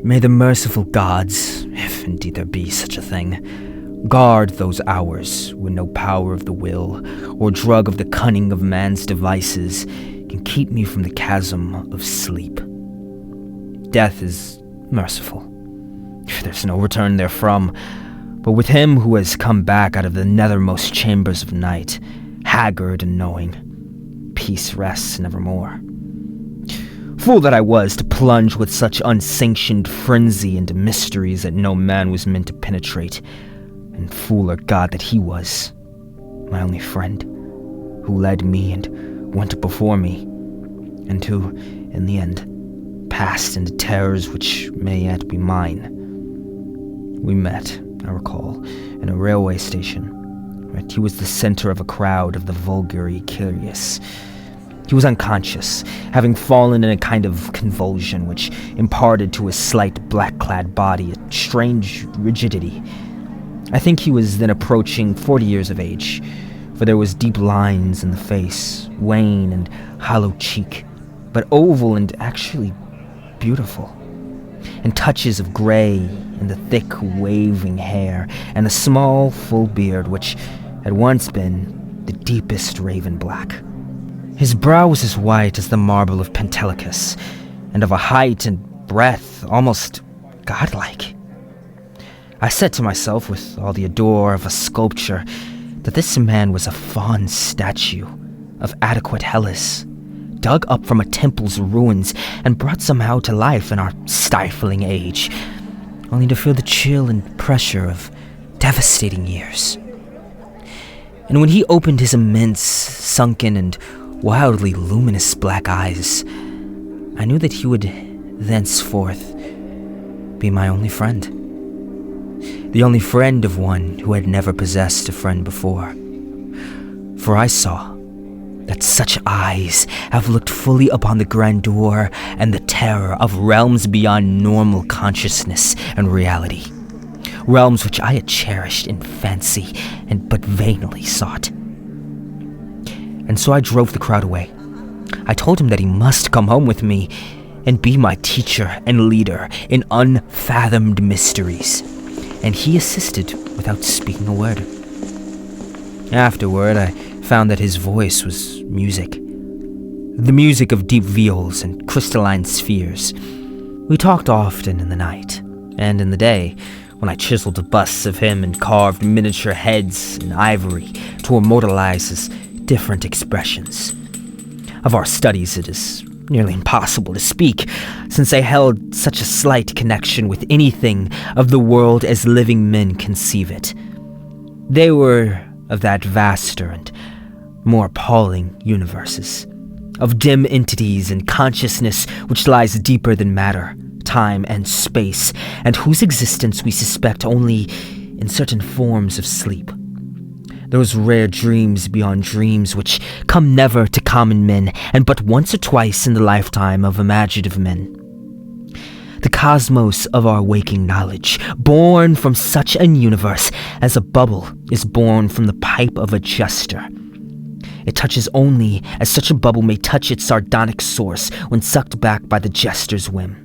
May the merciful gods, if indeed there be such a thing, guard those hours when no power of the will or drug of the cunning of man's devices can keep me from the chasm of sleep. Death is merciful. There's no return therefrom, but with him who has come back out of the nethermost chambers of night, haggard and knowing, peace rests nevermore. Fool that I was to plunge with such unsanctioned frenzy into mysteries that no man was meant to penetrate, and fool or god that he was, my only friend, who led me and went before me, and who, in the end, passed into terrors which may yet be mine. We met, I recall, in a railway station. Right? He was the center of a crowd of the vulgarly curious. He was unconscious, having fallen in a kind of convulsion which imparted to his slight black-clad body a strange rigidity. I think he was then approaching 40 years of age, for there was deep lines in the face, wan and hollow cheek, but oval and actually beautiful, and touches of gray in the thick, waving hair, and the small, full beard which had once been the deepest raven black. His brow was as white as the marble of Pentelicus, and of a height and breadth almost godlike. I said to myself with all the ardor of a sculpture that this man was a fawn statue of adequate Hellas, dug up from a temple's ruins and brought somehow to life in our stifling age, only to feel the chill and pressure of devastating years. And when he opened his immense, sunken, and wildly luminous black eyes, I knew that he would thenceforth be my only friend. The only friend of one who had never possessed a friend before. For I saw that such eyes have looked fully upon the grandeur and the terror of realms beyond normal consciousness and reality. Realms which I had cherished in fancy and but vainly sought. And so I drove the crowd away. I told him that he must come home with me and be my teacher and leader in unfathomed mysteries, and he assisted without speaking a word. Afterward, I found that his voice was music. The music of deep viols and crystalline spheres. We talked often in the night, and in the day, when I chiseled busts of him and carved miniature heads in ivory to immortalize his different expressions. Of our studies it is nearly impossible to speak, since I held such a slight connection with anything of the world as living men conceive it. They were of that vaster and more appalling universes, of dim entities and consciousness which lies deeper than matter, time, and space, and whose existence we suspect only in certain forms of sleep. Those rare dreams beyond dreams which come never to common men, and but once or twice in the lifetime of imaginative men. The cosmos of our waking knowledge, born from such an universe as a bubble is born from the pipe of a jester. It touches only as such a bubble may touch its sardonic source when sucked back by the jester's whim.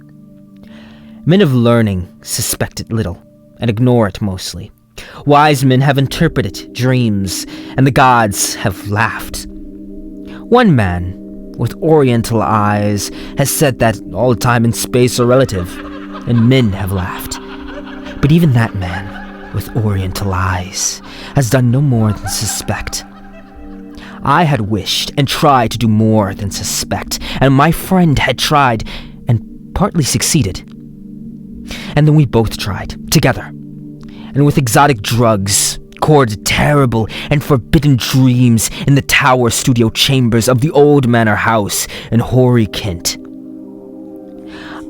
Men of learning suspect it little, and ignore it mostly. Wise men have interpreted dreams, and the gods have laughed. One man, with oriental eyes, has said that all time and space are relative, and men have laughed. But even that man, with oriental eyes, has done no more than suspect. I had wished and tried to do more than suspect, and my friend had tried and partly succeeded. And then we both tried, together, and with exotic drugs, cored terrible and forbidden dreams in the tower studio chambers of the old manor house in hoary Kent.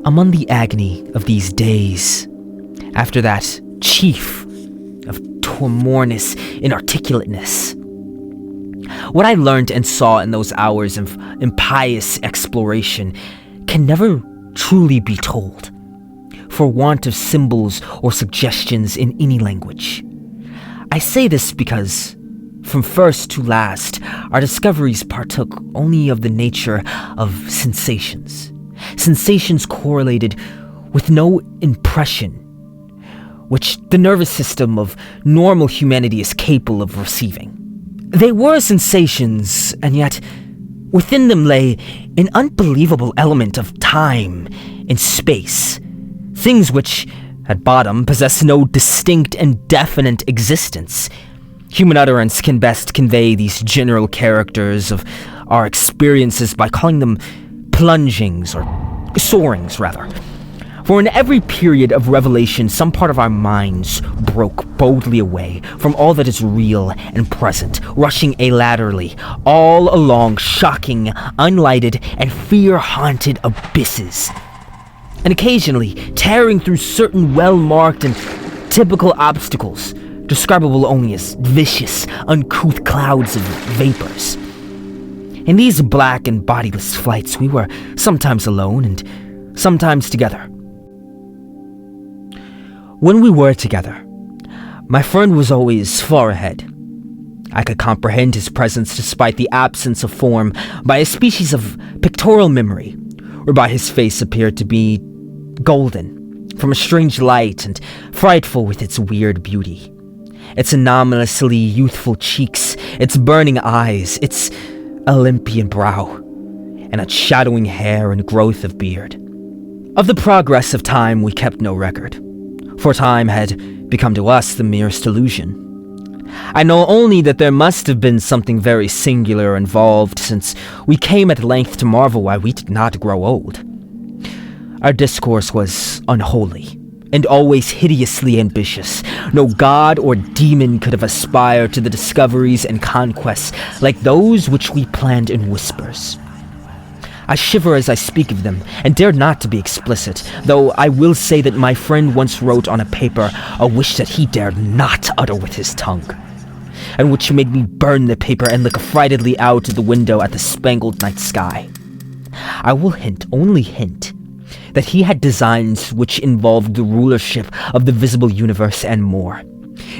Among the agony of these days, after that chief of tormornous inarticulateness, what I learned and saw in those hours of impious exploration can never truly be told, for want of symbols or suggestions in any language. I say this because, from first to last, our discoveries partook only of the nature of sensations. Sensations correlated with no impression, which the nervous system of normal humanity is capable of receiving. They were sensations, and yet within them lay an unbelievable element of time and space, things which, at bottom, possess no distinct and definite existence. Human utterance can best convey these general characters of our experiences by calling them plungings, or soarings, rather. For in every period of revelation, some part of our minds broke boldly away from all that is real and present, rushing laterally all along shocking, unlighted, and fear-haunted abysses, and occasionally tearing through certain well-marked and typical obstacles, describable only as vicious, uncouth clouds of vapors. In these black and bodiless flights, we were sometimes alone and sometimes together. When we were together, my friend was always far ahead. I could comprehend his presence despite the absence of form by a species of pictorial memory, whereby his face appeared to be golden, from a strange light and frightful with its weird beauty. Its anomalously youthful cheeks, its burning eyes, its Olympian brow, and its shadowing hair and growth of beard. Of the progress of time we kept no record, for time had become to us the merest illusion. I know only that there must have been something very singular involved, since we came at length to marvel why we did not grow old. Our discourse was unholy, and always hideously ambitious. No god or demon could have aspired to the discoveries and conquests like those which we planned in whispers. I shiver as I speak of them, and dare not to be explicit, though I will say that my friend once wrote on a paper a wish that he dared not utter with his tongue, and which made me burn the paper and look affrightedly out of the window at the spangled night sky. I will only hint, that he had designs which involved the rulership of the visible universe and more.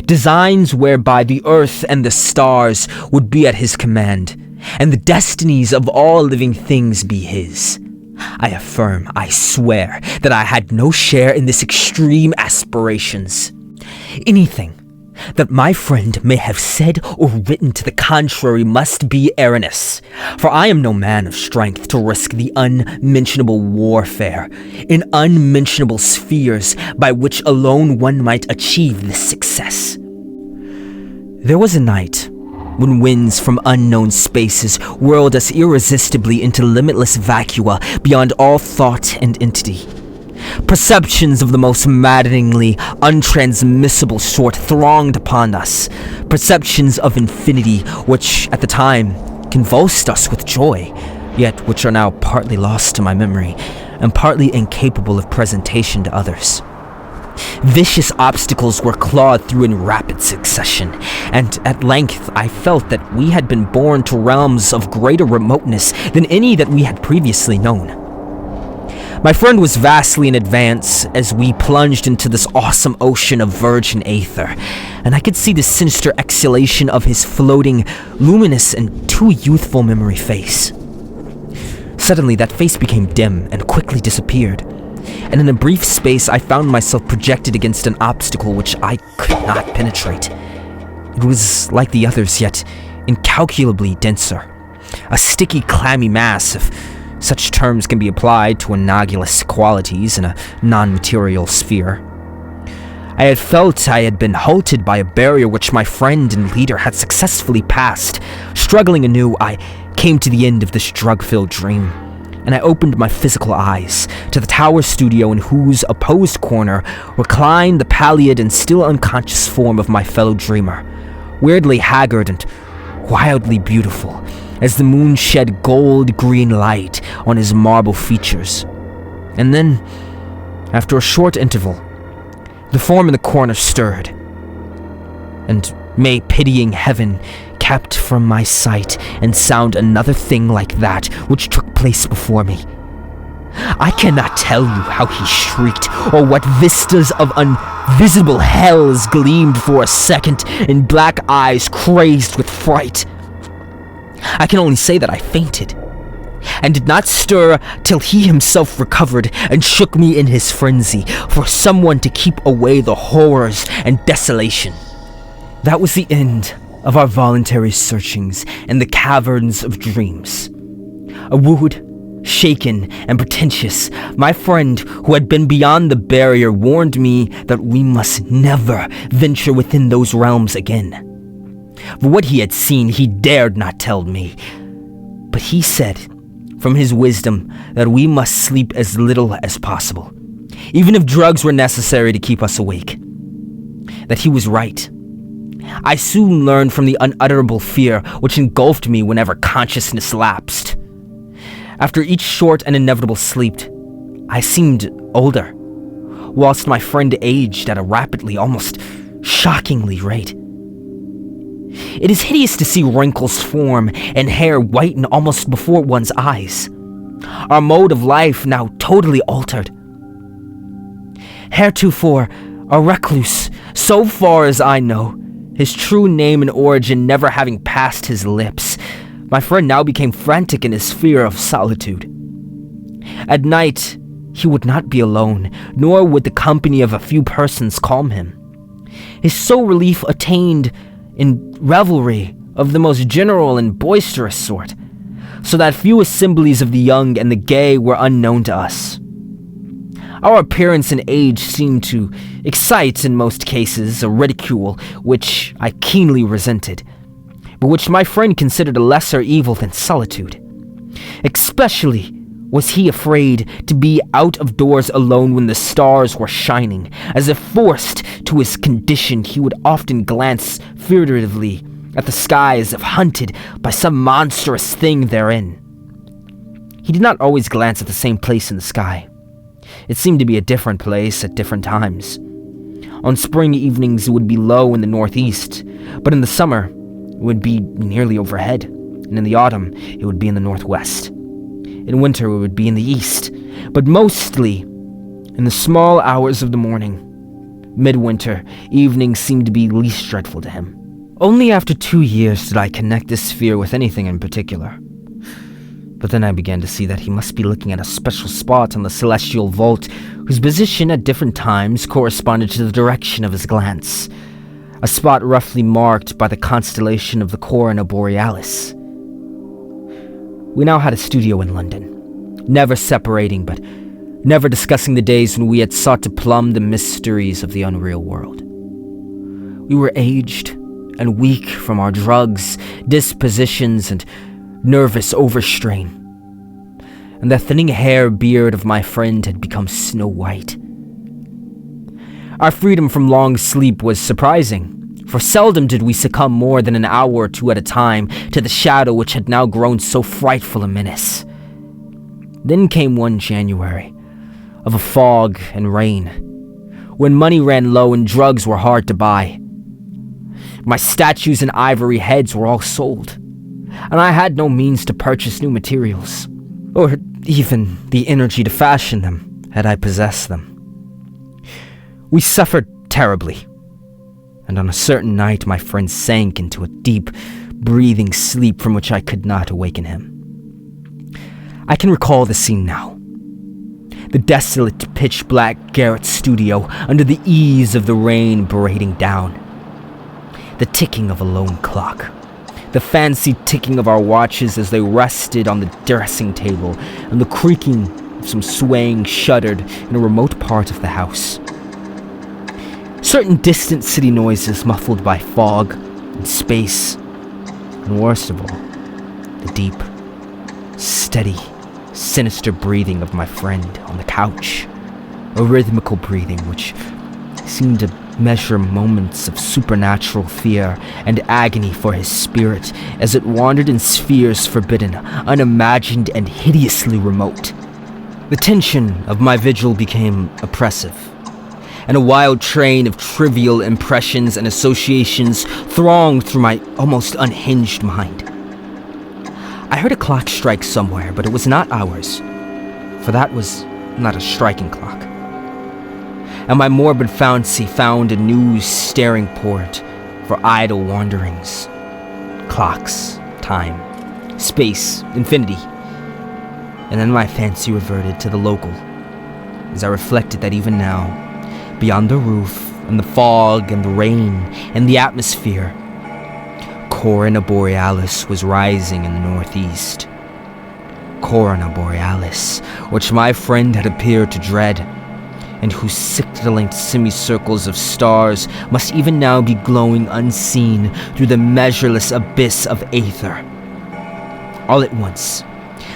Designs whereby the earth and the stars would be at his command, and the destinies of all living things be his. I affirm, I swear, that I had no share in this extreme aspirations. Anything that my friend may have said or written to the contrary must be erroneous, for I am no man of strength to risk the unmentionable warfare in unmentionable spheres by which alone one might achieve this success. There was a night when winds from unknown spaces whirled us irresistibly into limitless vacua beyond all thought and entity. Perceptions of the most maddeningly untransmissible sort thronged upon us, perceptions of infinity which, at the time, convulsed us with joy, yet which are now partly lost to my memory, and partly incapable of presentation to others. Vicious obstacles were clawed through in rapid succession, and at length I felt that we had been borne to realms of greater remoteness than any that we had previously known. My friend was vastly in advance as we plunged into this awesome ocean of virgin aether, and I could see the sinister exhalation of his floating, luminous, and too youthful memory face. Suddenly, that face became dim and quickly disappeared, and in a brief space I found myself projected against an obstacle which I could not penetrate. It was like the others, yet incalculably denser, a sticky, clammy mass, if such terms can be applied to analogous qualities in a non-material sphere. I had felt I had been halted by a barrier which my friend and leader had successfully passed. Struggling anew, I came to the end of this drug-filled dream, and I opened my physical eyes to the tower studio in whose opposed corner reclined the pallid and still unconscious form of my fellow dreamer, weirdly haggard and wildly beautiful, as the moon shed gold-green light on his marble features. And then, after a short interval, the form in the corner stirred, and may pitying heaven kept from my sight and sound another thing like that which took place before me. I cannot tell you how he shrieked, or what vistas of invisible hells gleamed for a second in black eyes crazed with fright. I can only say that I fainted, and did not stir till he himself recovered and shook me in his frenzy for someone to keep away the horrors and desolation. That was the end of our voluntary searchings in the caverns of dreams. Awooed, shaken, and pretentious, my friend, who had been beyond the barrier, warned me that we must never venture within those realms again. For what he had seen, he dared not tell me, but he said, from his wisdom, that we must sleep as little as possible, even if drugs were necessary to keep us awake. That he was right. I soon learned from the unutterable fear which engulfed me whenever consciousness lapsed. After each short and inevitable sleep, I seemed older, whilst my friend aged at a rapidly, almost shockingly rate. It is hideous to see wrinkles form and hair whiten almost before one's eyes. Our mode of life now totally altered. Heretofore, a recluse, so far as I know, his true name and origin never having passed his lips, my friend now became frantic in his fear of solitude. At night, he would not be alone, nor would the company of a few persons calm him. His sole relief attained in revelry of the most general and boisterous sort, so that few assemblies of the young and the gay were unknown to us. Our appearance and age seemed to excite, in most cases, a ridicule which I keenly resented, but which my friend considered a lesser evil than solitude. Especially was he afraid to be out of doors alone when the stars were shining. As if forced to his condition, he would often glance furtively at the sky as if hunted by some monstrous thing therein. He did not always glance at the same place in the sky. It seemed to be a different place at different times. On spring evenings it would be low in the northeast, but in the summer it would be nearly overhead, and in the autumn it would be in the northwest. In winter it would be in the east, but mostly in the small hours of the morning. Midwinter evenings seemed to be least dreadful to him. Only after 2 years did I connect this fear with anything in particular. But then I began to see that he must be looking at a special spot on the celestial vault, whose position at different times corresponded to the direction of his glance. A spot roughly marked by the constellation of the Corona Borealis. We now had a studio in London, never separating, but never discussing the days when we had sought to plumb the mysteries of the unreal world. We were aged and weak from our drugs, dispositions, and nervous overstrain, and the thinning hair beard of my friend had become snow white. Our freedom from long sleep was surprising, for seldom did we succumb more than an hour or two at a time to the shadow which had now grown so frightful a menace. Then came one January, of a fog and rain, when money ran low and drugs were hard to buy. My statues and ivory heads were all sold, and I had no means to purchase new materials, or even the energy to fashion them, had I possessed them. We suffered terribly, and on a certain night my friend sank into a deep, breathing sleep from which I could not awaken him. I can recall the scene now. The desolate, pitch-black garret studio under the ease of the rain berating down. The ticking of a lone clock. The fancied ticking of our watches as they rested on the dressing table, and the creaking of some swaying shuttered in a remote part of the house. Certain distant city noises muffled by fog and space, and worst of all, the deep, steady, sinister breathing of my friend on the couch, a rhythmical breathing which seemed to measure moments of supernatural fear and agony for his spirit as it wandered in spheres forbidden, unimagined, and hideously remote. The tension of my vigil became oppressive, and a wild train of trivial impressions and associations thronged through my almost unhinged mind. I heard a clock strike somewhere, but it was not ours, for that was not a striking clock. And my morbid fancy found a new staring port for idle wanderings. Clocks, time, space, infinity. And then my fancy reverted to the local, as I reflected that even now, beyond the roof, and the fog, and the rain, and the atmosphere, Corona Borealis was rising in the northeast. Corona Borealis, which my friend had appeared to dread, and whose sickle-length semicircles of stars must even now be glowing unseen through the measureless abyss of aether. All at once,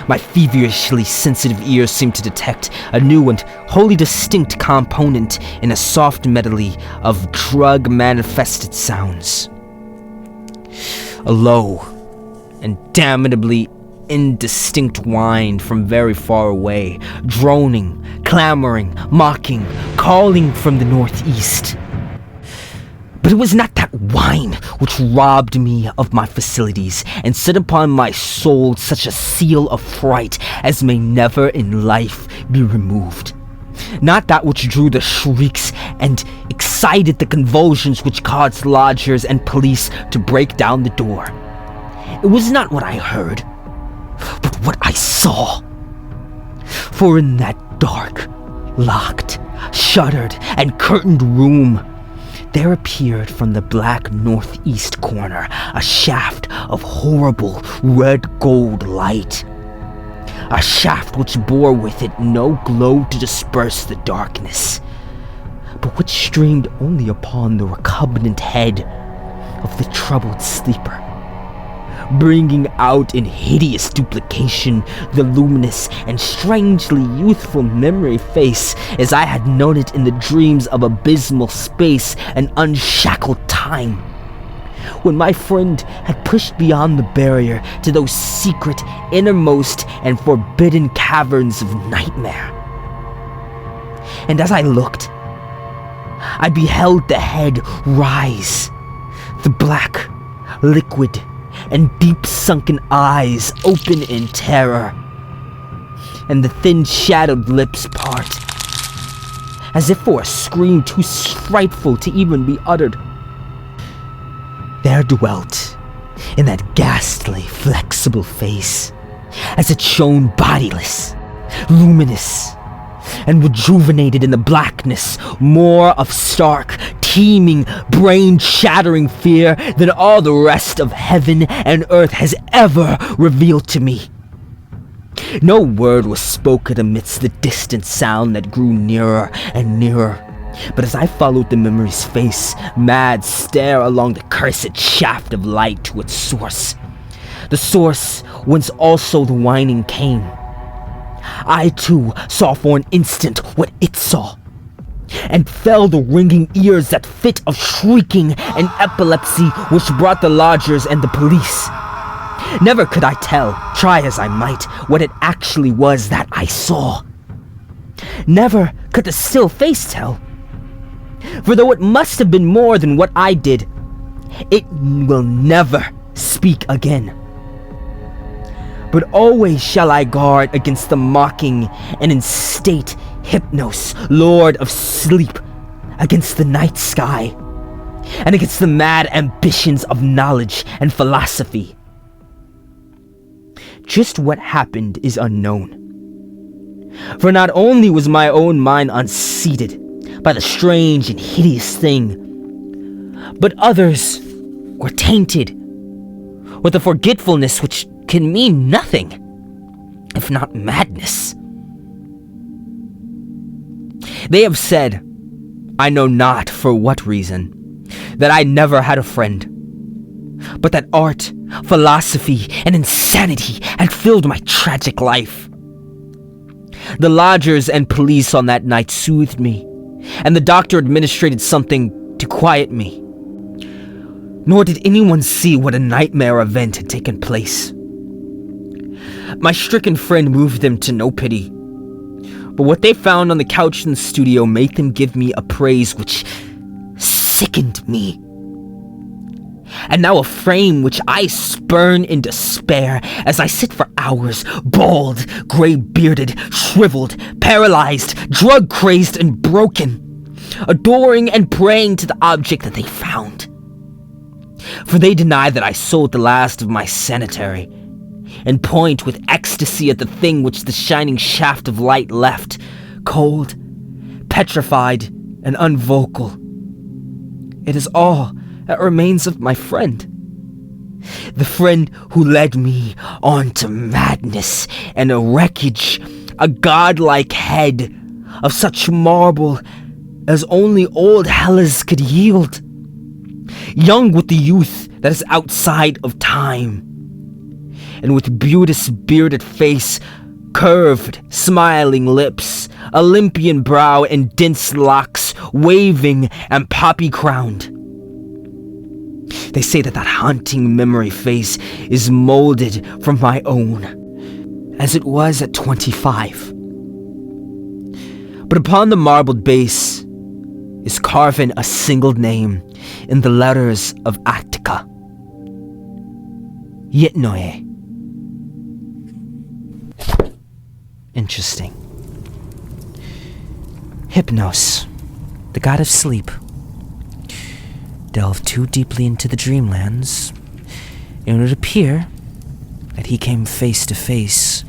my feverishly sensitive ears seemed to detect a new and wholly distinct component in a soft medley of drug-manifested sounds. A low and damnably indistinct whine from very far away, droning, clamoring, mocking, calling from the northeast. But it was not that whine which robbed me of my facilities and set upon my soul such a seal of fright as may never in life be removed. Not that which drew the shrieks and excited the convulsions which caused lodgers and police to break down the door. It was not what I heard, but what I saw. For in that dark, locked, shuttered, and curtained room, there appeared from the black northeast corner a shaft of horrible red gold light. A shaft which bore with it no glow to disperse the darkness, but which streamed only upon the recumbent head of the troubled sleeper, bringing out in hideous duplication the luminous and strangely youthful memory face as I had known it in the dreams of abysmal space and unshackled time, when my friend had pushed beyond the barrier to those secret, innermost, and forbidden caverns of nightmare. And as I looked, I beheld the head rise, the black, liquid, and deep-sunken eyes open in terror, and the thin shadowed lips part, as if for a scream too frightful to even be uttered. There dwelt, in that ghastly, flexible face, as it shone bodiless, luminous, and rejuvenated in the blackness, more of stark, teeming, brain-shattering fear than all the rest of heaven and earth has ever revealed to me. No word was spoken amidst the distant sound that grew nearer and nearer, but as I followed the memory's face, mad stare along the cursed shaft of light to its source, the source whence also the whining came, I too saw for an instant what it saw, and felt the ringing ears that fit of shrieking and epilepsy which brought the lodgers and the police. Never could I tell, try as I might, what it actually was that I saw. Never could the still face tell. For though it must have been more than what I did, it will never speak again. But always shall I guard against the mocking and instate Hypnos, Lord of Sleep, against the night sky, and against the mad ambitions of knowledge and philosophy. Just what happened is unknown. For not only was my own mind unseated by the strange and hideous thing, but others were tainted with a forgetfulness which can mean nothing, if not madness. They have said, I know not for what reason, that I never had a friend, but that art, philosophy, and insanity had filled my tragic life. The lodgers and police on that night soothed me, and the doctor administered something to quiet me. Nor did anyone see what a nightmare event had taken place. My stricken friend moved them to no pity, but what they found on the couch in the studio made them give me a praise which sickened me. And now a frame which I spurn in despair as I sit for hours, bald, gray-bearded, shriveled, paralyzed, drug-crazed, and broken, adoring and praying to the object that they found. For they deny that I sold the last of my sanitary, and point with ecstasy at the thing which the shining shaft of light left, cold, petrified, and unvocal. It is all that remains of my friend. The friend who led me on to madness and a wreckage, a godlike head of such marble as only old Hellas could yield. Young with the youth that is outside of time, and with beauteous bearded face, curved, smiling lips, Olympian brow, and dense locks, waving and poppy-crowned. They say that haunting memory face is molded from my own, as it was at 25. But upon the marbled base is carven a single name in the letters of Attica. Hypnoe. Interesting. Hypnos, the god of sleep, delved too deeply into the dreamlands, and it would appear that he came face to face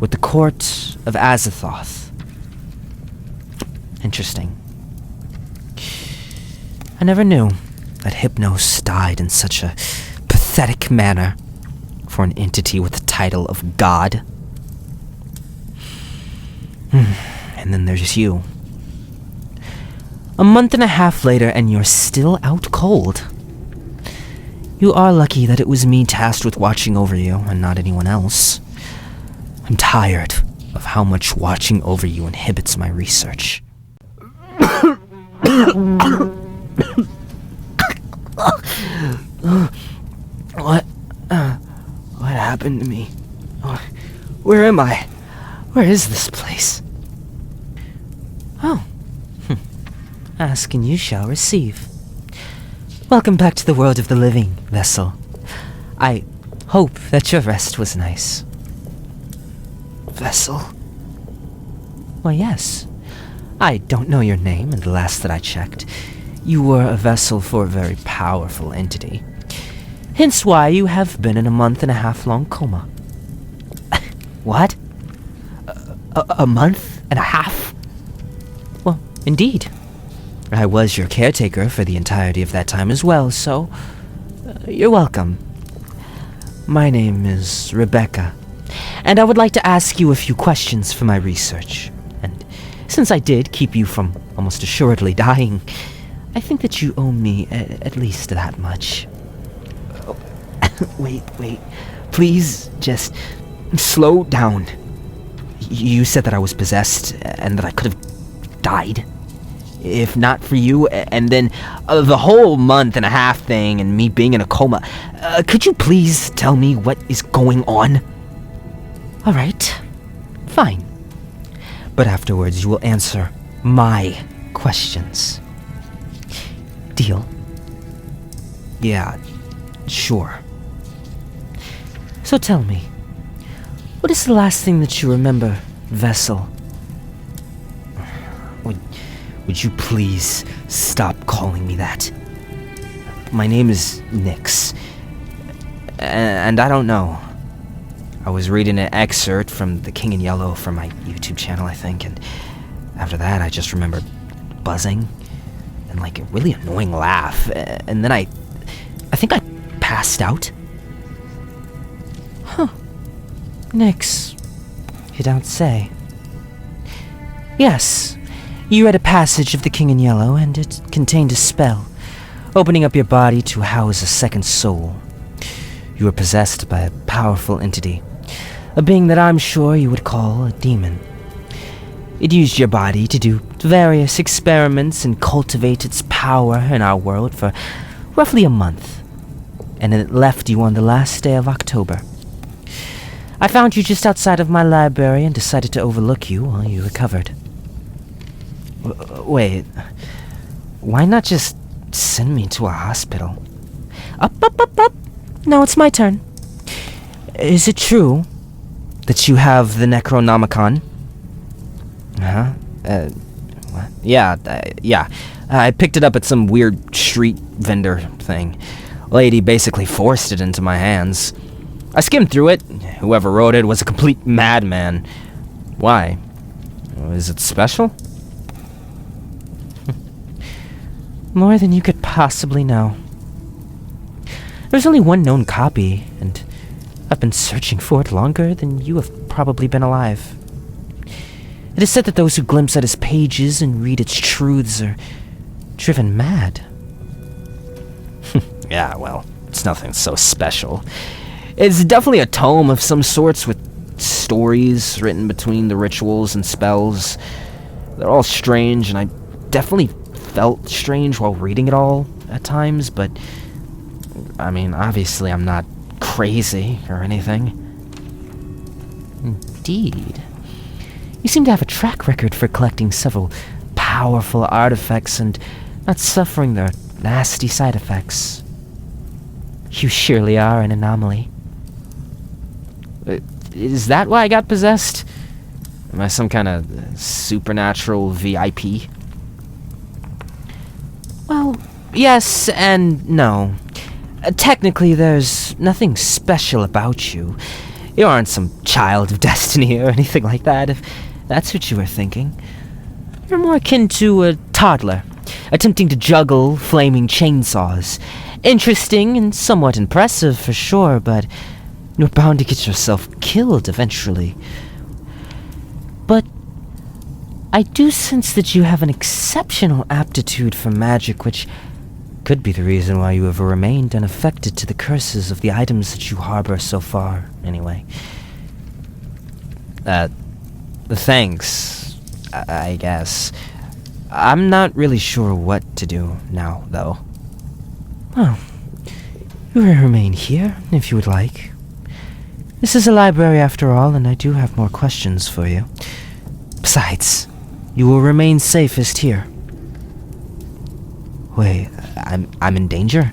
with the court of Azathoth. Interesting. I never knew that Hypnos died in such a pathetic manner for an entity with the title of God. And then there's you. A month and a half later, and you're still out cold. You are lucky that it was me tasked with watching over you and not anyone else. I'm tired of how much watching over you inhibits my research. What happened to me? Where am I? Where is this place? Oh. Ask and you shall receive. Welcome back to the world of the living, vessel. I hope that your rest was nice. Vessel? Why, yes. I don't know your name, and the last that I checked, you were a vessel for a very powerful entity. Hence why you have been in a month-and-a-half-long coma. What? A month and a half? Well, indeed. I was your caretaker for the entirety of that time as well, so you're welcome. My name is Rebecca, and I would like to ask you a few questions for my research. And since I did keep you from almost assuredly dying, I think that you owe me at least that much. Oh, wait. Please, just slow down. You said that I was possessed and that I could have died if not for you, and then the whole month and a half thing and me being in a coma. Could you please tell me what is going on? All right, fine. But afterwards you will answer my questions. Deal? Yeah, sure. So tell me, what is the last thing that you remember, vessel? Would you please stop calling me that? My name is Nyx, and I don't know. I was reading an excerpt from The King in Yellow from my YouTube channel, I think, and after that I just remembered buzzing and like a really annoying laugh, and then I think I passed out. Huh. Nyx, you don't say. Yes. You read a passage of The King in Yellow, and it contained a spell, opening up your body to house a second soul. You were possessed by a powerful entity, a being that I'm sure you would call a demon. It used your body to do various experiments and cultivate its power in our world for roughly a month, and then it left you on the last day of October. I found you just outside of my library and decided to overlook you while you recovered. Wait, why not just send me to a hospital? Up. Now it's my turn. Is it true that you have the Necronomicon? Huh? What? Yeah. I picked it up at some weird street vendor thing. Lady basically forced it into my hands. I skimmed through it. Whoever wrote it was a complete madman. Why? Is it special? More than you could possibly know. There's only one known copy, and I've been searching for it longer than you have probably been alive. It is said that those who glimpse at its pages and read its truths are driven mad. Yeah, well, it's nothing so special. It's definitely a tome of some sorts with stories written between the rituals and spells. They're all strange, and I definitely felt strange while reading it all at times, but I mean, obviously I'm not crazy or anything. Indeed. You seem to have a track record for collecting several powerful artifacts and not suffering their nasty side effects. You surely are an anomaly. Is that why I got possessed? Am I some kind of supernatural VIP? Well, yes and no. Technically, there's nothing special about you. You aren't some child of destiny or anything like that, if that's what you were thinking. You're more akin to a toddler, attempting to juggle flaming chainsaws. Interesting and somewhat impressive for sure, but you're bound to get yourself killed eventually. But I do sense that you have an exceptional aptitude for magic, which could be the reason why you have remained unaffected to the curses of the items that you harbor so far, anyway. Thanks, I guess. I'm not really sure what to do now, though. Well, you may remain here, if you would like. This is a library after all, and I do have more questions for you. Besides, you will remain safest here. Wait, I'm in danger?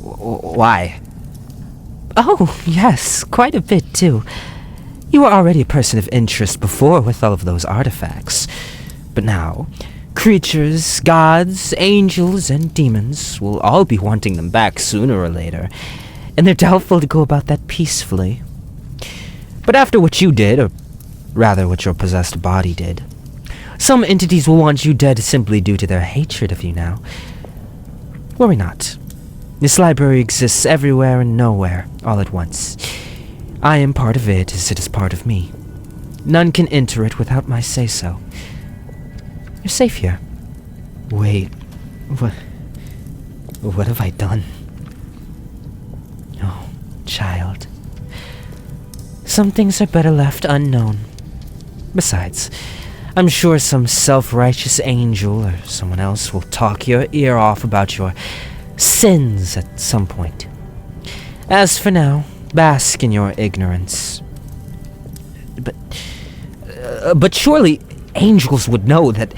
Why? Oh, yes, quite a bit, too. You were already a person of interest before with all of those artifacts. But now, creatures, gods, angels, and demons will all be wanting them back sooner or later, and they're doubtful to go about that peacefully. But after what you did, or rather what your possessed body did, some entities will want you dead simply due to their hatred of you now. Worry not. This library exists everywhere and nowhere, all at once. I am part of it as it is part of me. None can enter it without my say-so. You're safe here. Wait, what have I done? Oh, child. Some things are better left unknown. Besides, I'm sure some self-righteous angel or someone else will talk your ear off about your sins at some point. As for now, bask in your ignorance. But surely angels would know that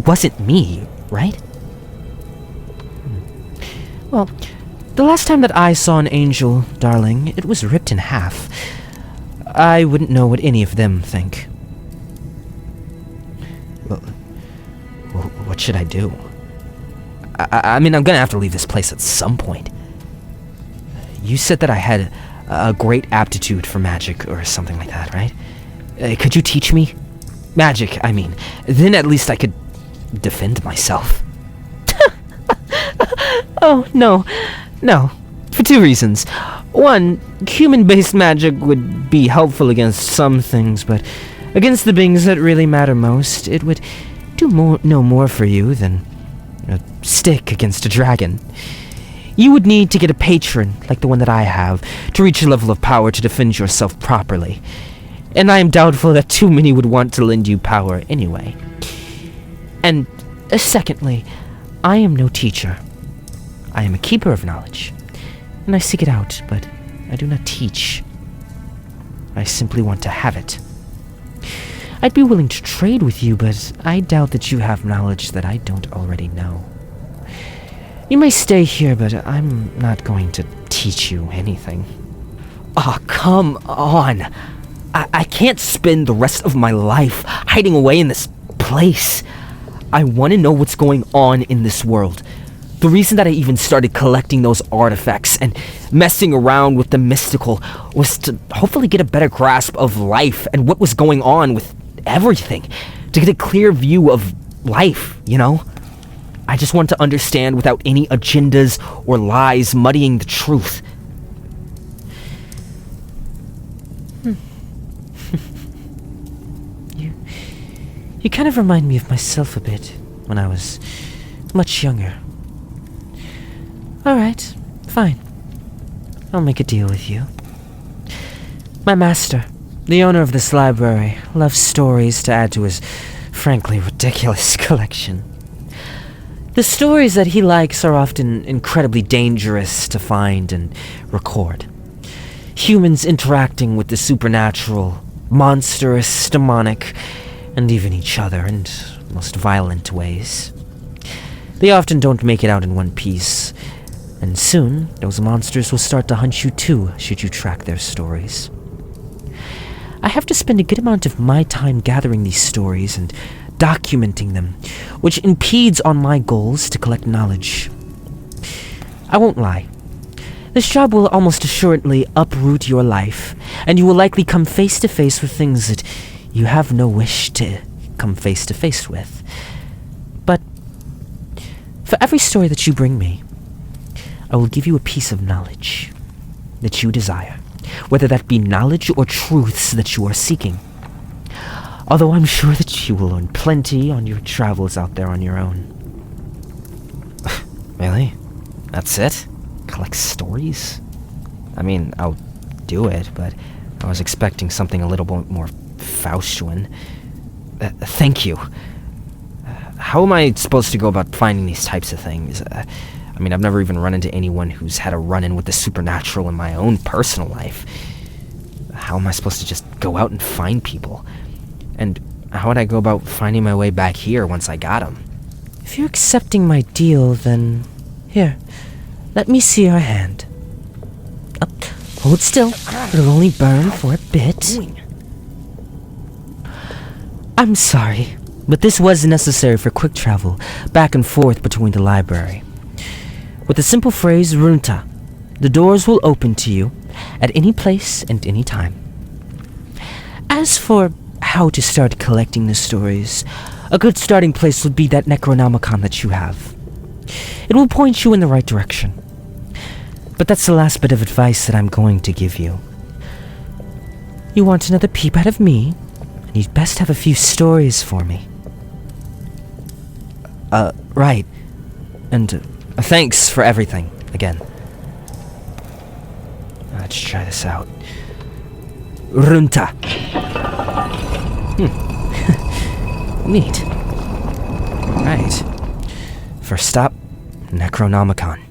wasn't me, right? Well, the last time that I saw an angel, darling, it was ripped in half. I wouldn't know what any of them think. Well, what should I do? I mean, I'm gonna have to leave this place at some point. You said that I had a great aptitude for magic or something like that, right? Could you teach me? Magic, I mean. Then at least I could defend myself. Oh, no. For two reasons. One, human-based magic would be helpful against some things, but against the things that really matter most, it would do no more for you than a stick against a dragon. You would need to get a patron, like the one that I have, to reach a level of power to defend yourself properly. And I am doubtful that too many would want to lend you power anyway. And secondly, I am no teacher. I am a keeper of knowledge, and I seek it out, but I do not teach. I simply want to have it. I'd be willing to trade with you, but I doubt that you have knowledge that I don't already know. You may stay here, but I'm not going to teach you anything. Oh, come on. I can't spend the rest of my life hiding away in this place. I want to know what's going on in this world. The reason that I even started collecting those artifacts and messing around with the mystical was to hopefully get a better grasp of life and what was going on with everything. To get a clear view of life, you know? I just want to understand without any agendas or lies muddying the truth. You kind of remind me of myself a bit when I was much younger. Alright, fine. I'll make a deal with you. My master, the owner of this library, loves stories to add to his frankly ridiculous collection. The stories that he likes are often incredibly dangerous to find and record. Humans interacting with the supernatural, monstrous, demonic, and even each other in most violent ways. They often don't make it out in one piece, and soon those monsters will start to hunt you too should you track their stories. I have to spend a good amount of my time gathering these stories and documenting them, which impedes on my goals to collect knowledge. I won't lie. This job will almost assuredly uproot your life, and you will likely come face to face with things that you have no wish to come face to face with. But for every story that you bring me, I will give you a piece of knowledge that you desire, whether that be knowledge or truths that you are seeking. Although I'm sure that you will learn plenty on your travels out there on your own. Really? That's it? Collect stories? I mean, I'll do it, but I was expecting something a little bit more Faustian. Thank you. How am I supposed to go about finding these types of things? I mean, I've never even run into anyone who's had a run-in with the supernatural in my own personal life. How am I supposed to just go out and find people? And how would I go about finding my way back here once I got them? If you're accepting my deal, then here, let me see your hand. Hold still. It'll only burn for a bit. I'm sorry, but this was necessary for quick travel back and forth between the library. With the simple phrase Runta, the doors will open to you at any place and any time. As for how to start collecting the stories, a good starting place would be that Necronomicon that you have. It will point you in the right direction. But that's the last bit of advice that I'm going to give you. You want another peep out of me? You'd best have a few stories for me. Right. And thanks for everything, again. Let's try this out. Runta. Neat. Right. First stop, Necronomicon.